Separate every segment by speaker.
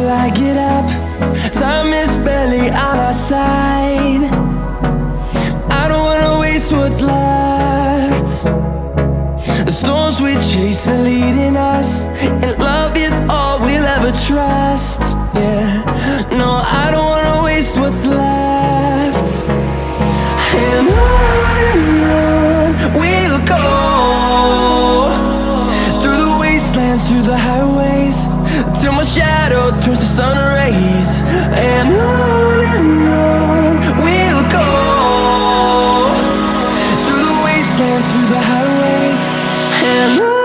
Speaker 1: till I get up. Time is barely on our side. I don't wanna waste what's left. The storms we chase are leading us, and love is all we'll ever trust. Yeah, no, I don't wanna waste what's left. And on we'll go, through the wastelands, through the highways, till my shadow turns to sun rays. And on we'll go, through the wastelands, through the highways, and on.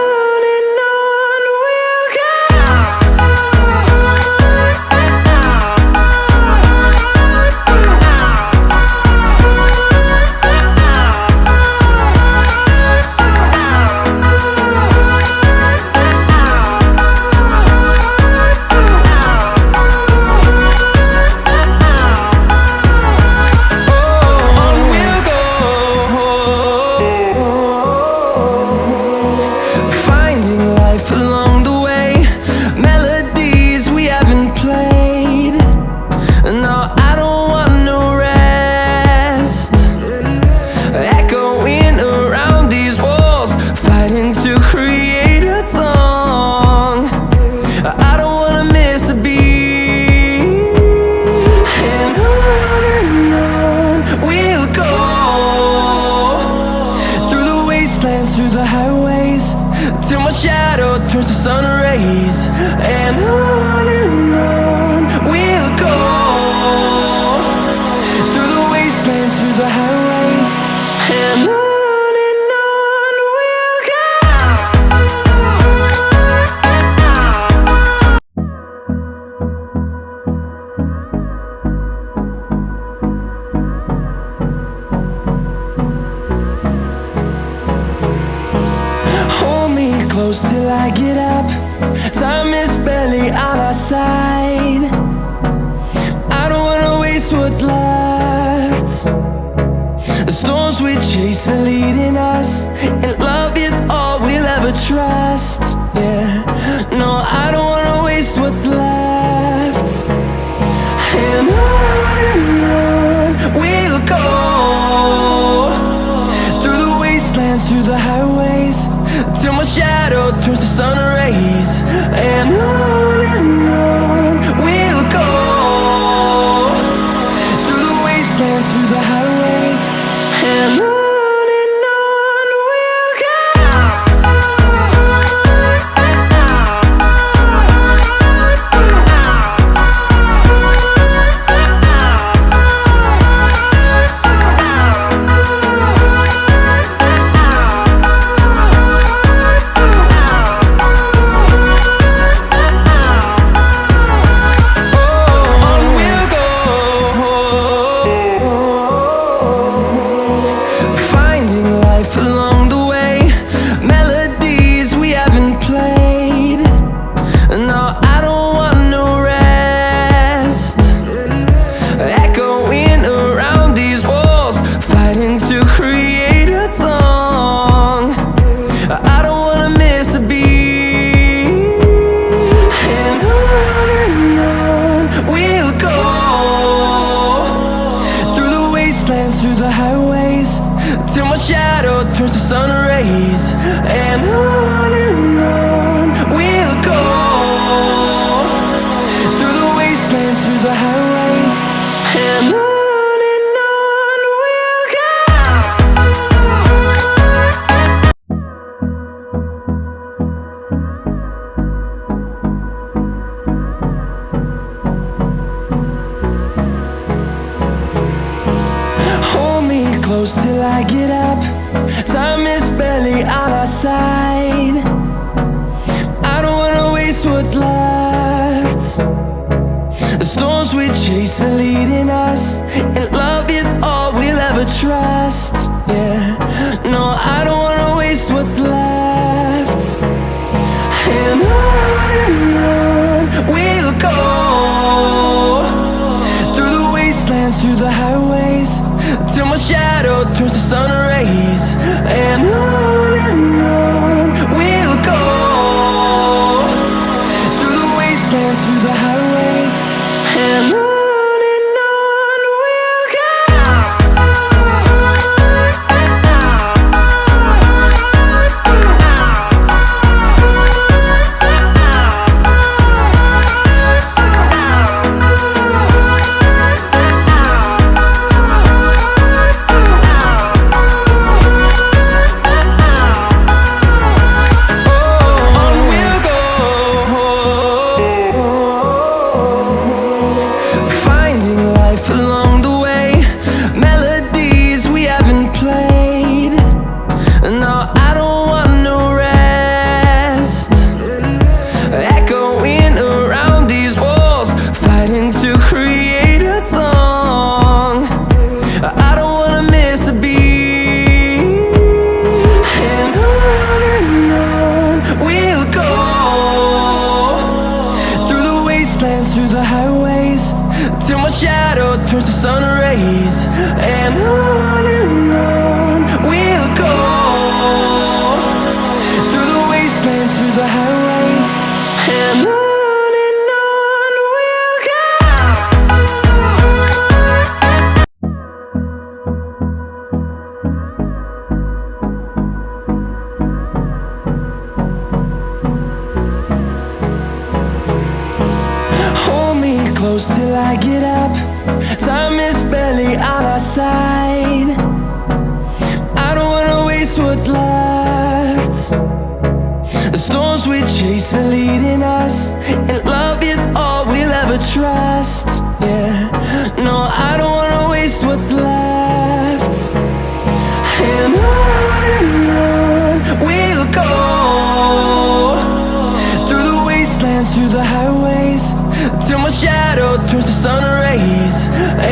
Speaker 1: Through the highways, till my shadow turns to sun rays. And on we'll go, through the wastelands, through the highways, and on. Close till I get up. Time is barely on our side. I don't wanna waste what's left. The storms we chase are leading us, and love is all we'll ever trust. Yeah, no, I don't wanna waste what's left. And on we'll go, through the wastelands, through the highways, till my shadow turns to sun rays. And on we'll go, through the wastelands, through the highways, and on. Through the highways, till my shadow turns to sun rays. And on we'll go, through the wastelands, through the highways, and on. Close till I get up. Time is barely on our side. I don't wanna waste what's left. The storms we chase are leading us, and love is all we'll ever trust. Yeah, no, I don't wanna waste what's left. And on we'll go, through the wastelands, through the highways, till my shadow turns to sun rays. And on we'll go, through the wastelands, through the highways. shadow turns to sun rays. And on we'll go, through the wastelands, through the highways. And on we'll go. Hold me close till I get up. Time is barely on our side. I don't wanna waste what's left. The storms we chase are leading us, and love is all we'll ever trust. Yeah, no, I don't wanna waste what's left. And on we'll go, through the wastelands, through the highways, till my shadow turns to sun rays.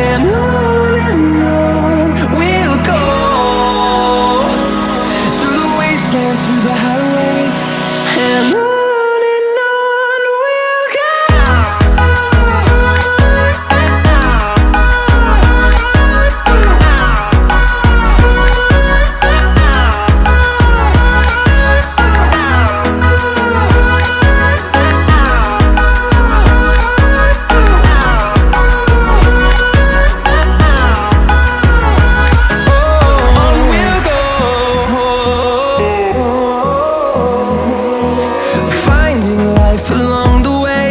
Speaker 1: And on we'll go, through the wastelands, through the highways. And on we'll go. Along the way,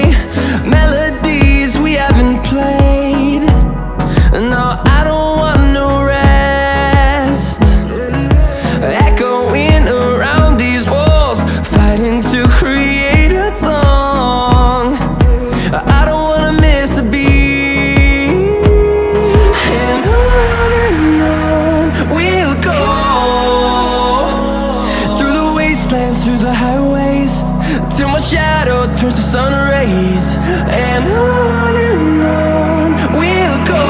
Speaker 1: melodies we haven't played. No, I don't want no rest. Echoing around these walls, fighting to create a song. I don't wanna miss a beat. And on we'll go, through the wastelands, through the highways, till my shadow turns to sun rays. And on we'll go,